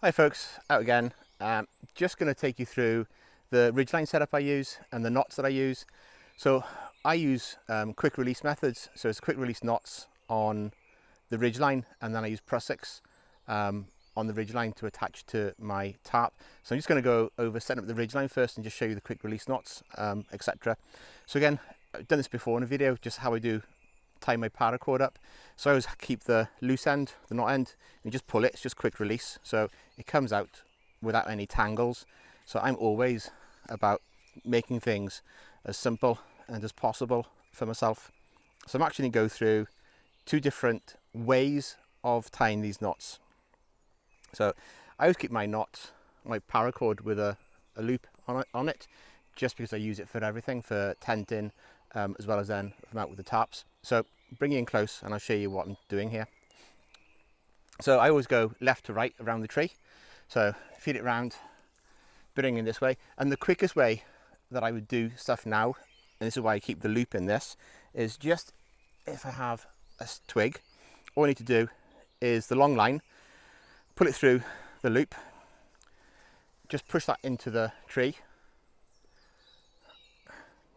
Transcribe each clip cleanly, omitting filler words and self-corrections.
Hi folks, out again. Just going to take you through the ridgeline setup I use and the knots that I use. So I use quick release methods, so it's quick release knots on the ridgeline, and then I use prussics on the ridgeline to attach to my tarp. So I'm just going to go over setting up the ridgeline first and just show you the quick release knots, etc. So again, I've done this before in a video, just how I do tie my paracord up. So I always keep the loose end, the knot end, and just pull it. It's just quick release, so it comes out without any tangles. So I'm always about making things as simple and as possible for myself. So I'm actually going to go through two different ways of tying these knots. So I always keep my knot, my paracord, with a loop on it, just because I use it for everything, for tenting, as well as then I'm out with the tarps. So bring it in close and I'll show you what I'm doing here. So I always go left to right around the tree. So feed it round, bring in this way. And the quickest way that I would do stuff now, and this is why I keep the loop in this, is just if I have a twig, all I need to do is the long line, pull it through the loop, just push that into the tree,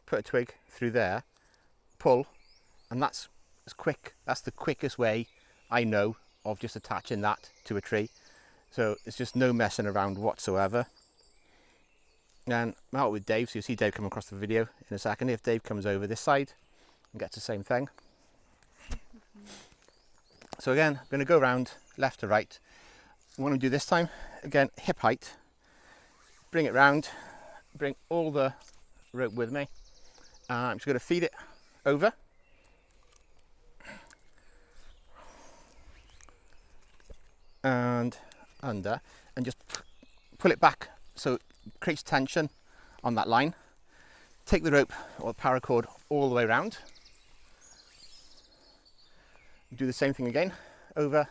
put a twig through there, pull, and that's as quick. That's the quickest way I know of just attaching that to a tree. So it's just no messing around whatsoever. And I'm out with Dave, so you'll see Dave come across the video in a second. If Dave comes over this side and gets the same thing. So again, I'm going to go around left to right. What I'm going to do this time, again, hip height, bring it round, bring all the rope with me. I'm just going to feed it over. And under, and just pull it back so it creates tension on that line. Take the rope or the paracord all the way around. Do the same thing again, over,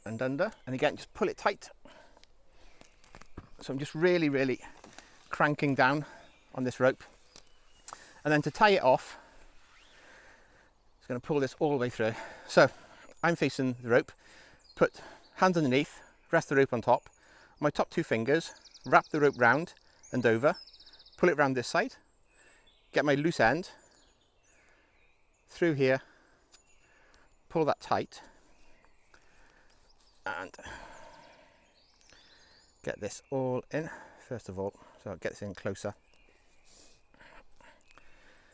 and under, and again just pull it tight. So I'm just really cranking down on this rope, and then to tie it off, it's going to pull this all the way through. So I'm facing the rope, put hands underneath, rest the rope on top, my top two fingers, wrap the rope round and over, pull it round this side, get my loose end through here, pull that tight, and get this all in first of all, so I'll get this in closer.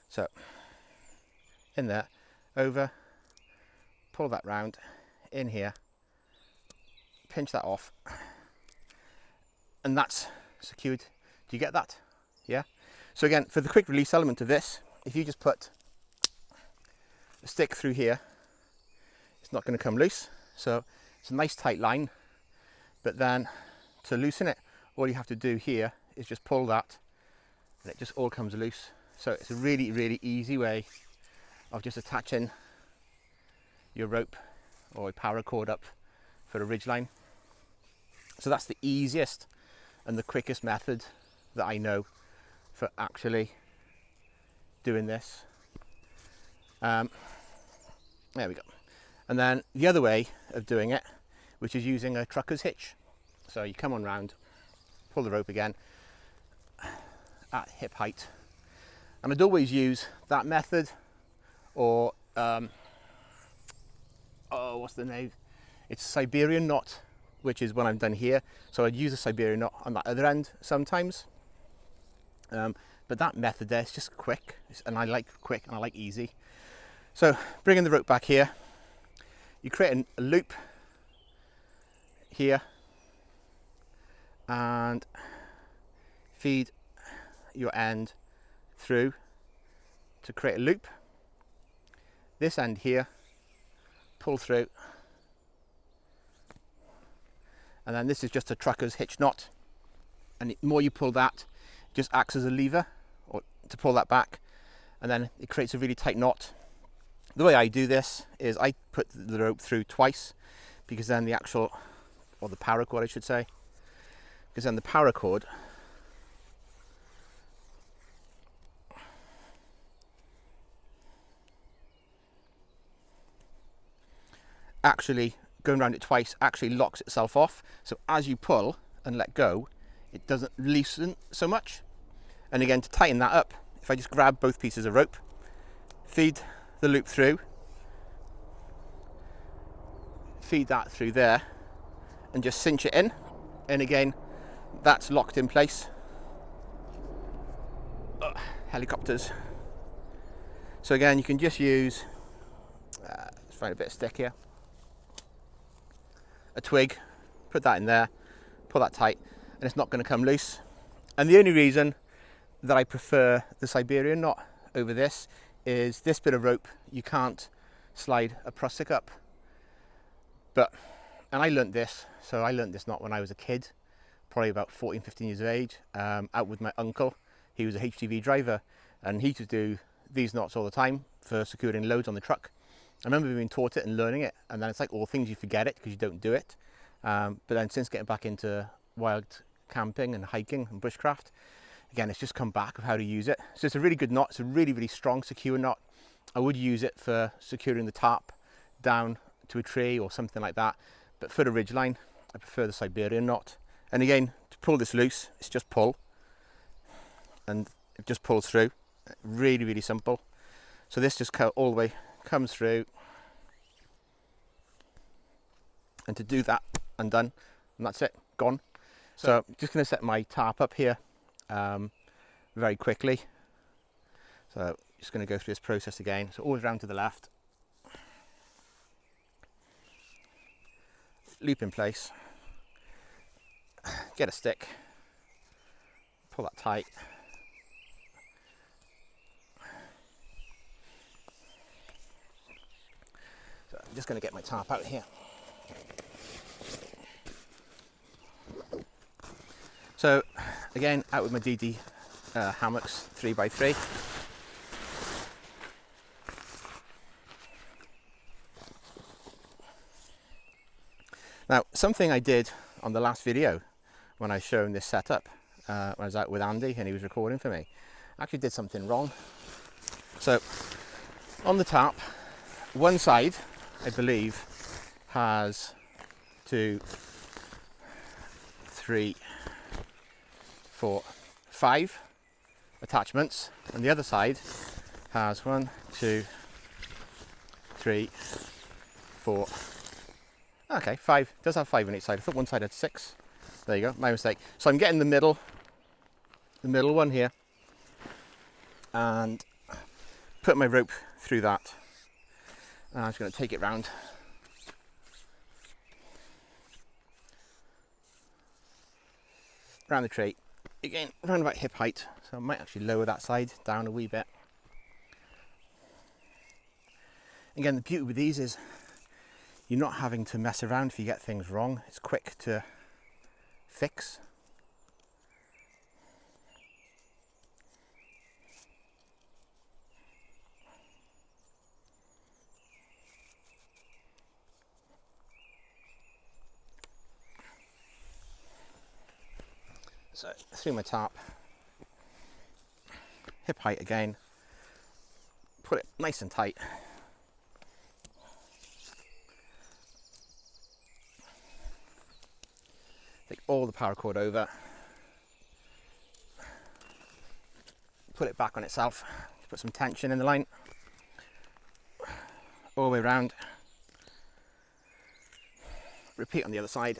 So in there, over, pull that round, in here, pinch that off, and that's secured. Do you get that? Yeah? So again, for the quick release element of this, if you just put a stick through here, it's not going to come loose. So it's a nice tight line, but then to loosen it, all you have to do here is just pull that, and it just all comes loose. So it's a really easy way of just attaching your rope or a paracord up for a ridgeline. So that's the easiest and the quickest method that I know for actually doing this. There we go. And then the other way of doing it, which is using a trucker's hitch. So you come on round, pull the rope again at hip height, and I'd always use that method, or what's the name? It's Siberian knot, which is what I've done here. So I'd use a Siberian knot on that other end sometimes. But that method there is just quick, and I like quick and I like easy. So bringing the rope back here, you create a loop here and feed your end through to create a loop. This end here, pull through, and then this is just a trucker's hitch knot, and the more you pull that, it just acts as a lever or to pull that back, and then it creates a really tight knot. The way I do this is I put the rope through twice, because then the actual, or the paracord I should say, because then the paracord actually going around it twice actually locks itself off. So as you pull and let go, it doesn't loosen so much. And again, to tighten that up, if I just grab both pieces of rope, feed the loop through, feed that through there, and just cinch it in, and again, that's locked in place. Helicopters. So again, you can just use, let's find a bit of stick here, a twig, put that in there, pull that tight, and it's not going to come loose. And the only reason that I prefer the Siberian knot over this is this bit of rope you can't slide a prusik up. And I learnt this knot when I was a kid, probably about 14, 15 years of age, out with my uncle. He was a HGV driver, and he used to do these knots all the time for securing loads on the truck. I remember being taught it and learning it, and then it's like all things, you forget it because you don't do it. But then since getting back into wild camping and hiking and bushcraft, again, it's just come back of how to use it. So it's a really good knot. It's a really, really strong, secure knot. I would use it for securing the tarp down to a tree or something like that. But for the ridgeline, I prefer the Siberian knot. And again, to pull this loose, it's just pull. And it just pulls through. Really, really simple. So this just all the way comes through. And to do that, I'm done. And that's it, gone. So I'm just going to set my tarp up here very quickly. So just going to go through this process again. So always round to the left. Loop in place. Get a stick. Pull that tight. So I'm just going to get my tarp out here. So again, out with my DD hammocks 3x3. Now, something I did on the last video when I showed this setup, when I was out with Andy and he was recording for me, I actually did something wrong. So on the tarp, one side, I believe, has 2, 3, 4, 5 attachments, and the other side has 1, 2, 3, 4. Okay, 5. It does have 5 on each side. I thought one side had 6. There you go, my mistake. So I'm getting the middle one here, and put my rope through that. And I'm just going to take it round. Around the tree. Again, around about hip height. So I might actually lower that side down a wee bit. Again, the beauty with these is you're not having to mess around if you get things wrong. It's quick to fix. So through my tarp, hip height again, put it nice and tight. Take all the paracord over, put it back on itself, put some tension in the line, all the way around. Repeat on the other side.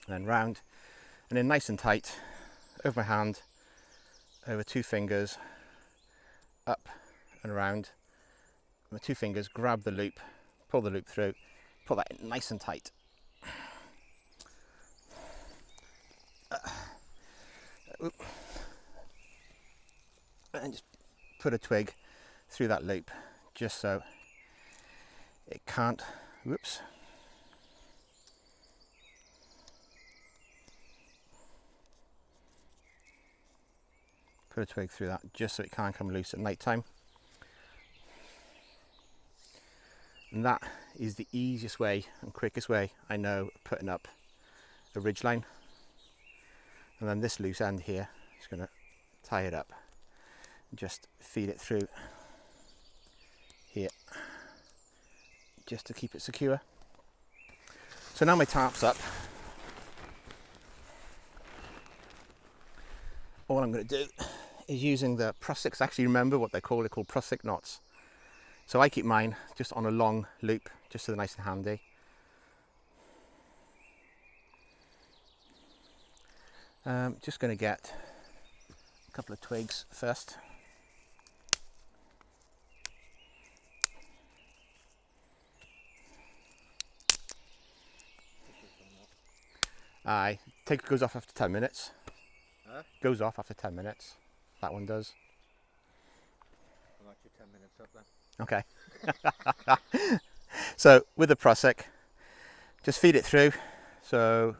And then round, and then nice and tight, over my hand, over 2 fingers, up and around. My 2 fingers grab the loop, pull the loop through, pull that in nice and tight. And just put a twig through that loop, just so it can't, whoops. Put a twig through that just so it can't come loose at night time. And that is the easiest way and quickest way I know of putting up a ridgeline. And then this loose end here is going to tie it up, just feed it through here, just to keep it secure. So now my tarp's up. All I'm going to do is using the Prusik, actually remember what they're called Prusik knots. So I keep mine just on a long loop, just so they're nice and handy. Just going to get a couple of twigs first. Goes off after 10 minutes. Huh? Goes off after 10 minutes. That one does. I'll let you 10 minutes up then. Okay. So with the Prusik, just feed it through. So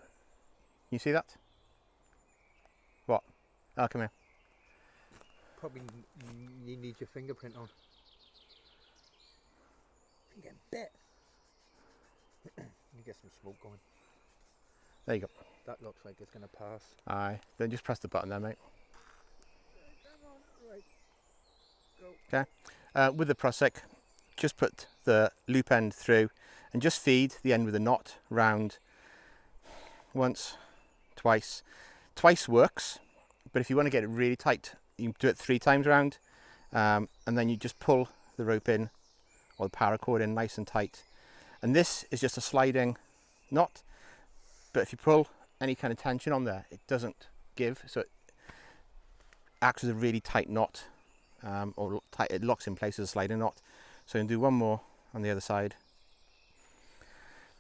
you see that? What? Oh, come here. Probably you need your fingerprint on. I'm getting bit. You get some smoke going. There you go. That looks like it's going to pass. Aye. Then just press the button there, mate. Come on, right. Go. Okay. With the Prusik, just put the loop end through and just feed the end with a knot round once, twice. Twice works, but if you want to get it really tight, you do it 3 times round, and then you just pull the rope in or the paracord in nice and tight. And this is just a sliding knot, but if you pull any kind of tension on there, it doesn't give, so it acts as a really tight knot, or tight, it locks in place as a sliding knot. So I'm going to do one more on the other side.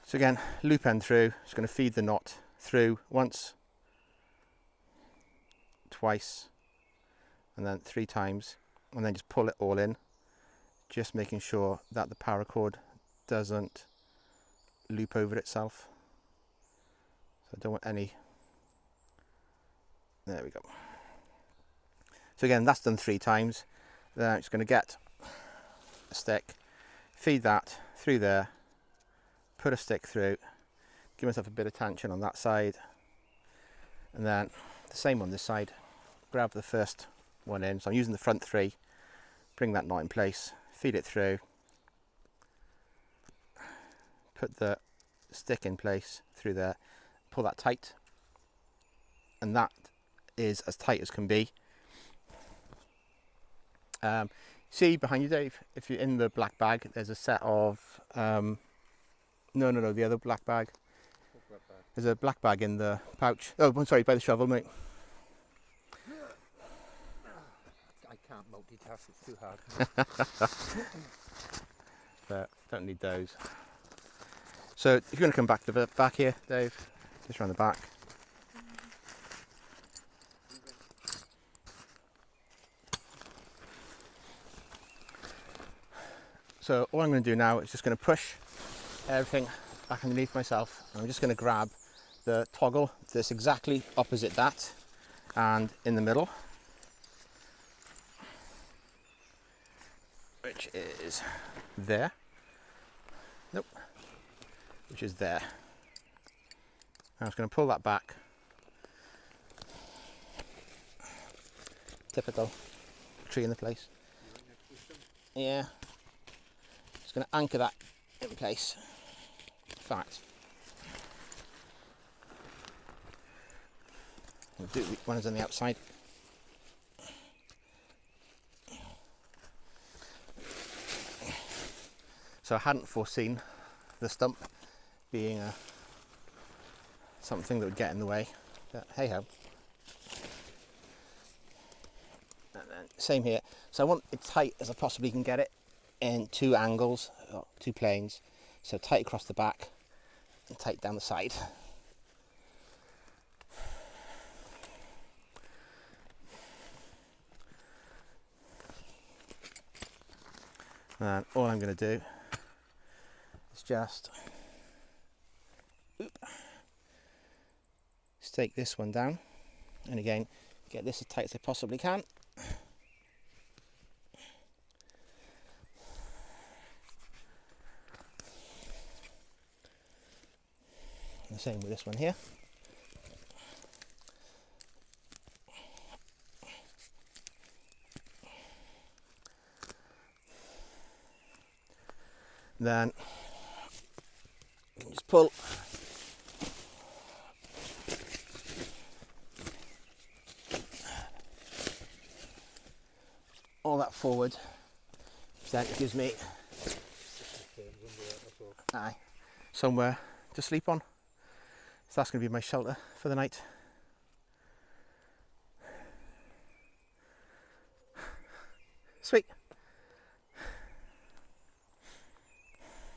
So again, loop end through, just going to feed the knot through once, twice, and then 3 times, and then just pull it all in, just making sure that the paracord doesn't loop over itself. So I don't want any. There we go. So again, that's done 3 times. Then I'm just going to get a stick, feed that through there, put a stick through, give myself a bit of tension on that side, and then the same on this side. Grab the first one in, so I'm using the front 3, bring that knot in place, feed it through, put the stick in place through there, pull that tight, and that is as tight as can be. See behind you, Dave, if you're in the black bag, there's a set of no, the other black bag. There's a black bag in the pouch. Oh, I'm sorry, by the shovel, mate. I can't multitask, it's too hard. But don't need those. So if you're going to come back to the back here, Dave, just around the back. So all I'm going to do now is just going to push everything back underneath myself, and I'm just going to grab the toggle that's exactly opposite that and in the middle, which is there. Nope. Which is there. I'm just going to pull that back. Typical tree in the place. Yeah. Just going to anchor that in place. In fact, I'll do one is on the outside. So I hadn't foreseen the stump being something that would get in the way, but hey ho. And then same here. So I want it tight as I possibly can get it in 2 angles, or 2 planes. So tight across the back and tight down the side. And all I'm going to do is just stake this one down, and again get this as tight as I possibly can. And the same with this one here. Then you can just pull all that forward. Then it gives me somewhere to sleep on. So that's going to be my shelter for the night. Sweet.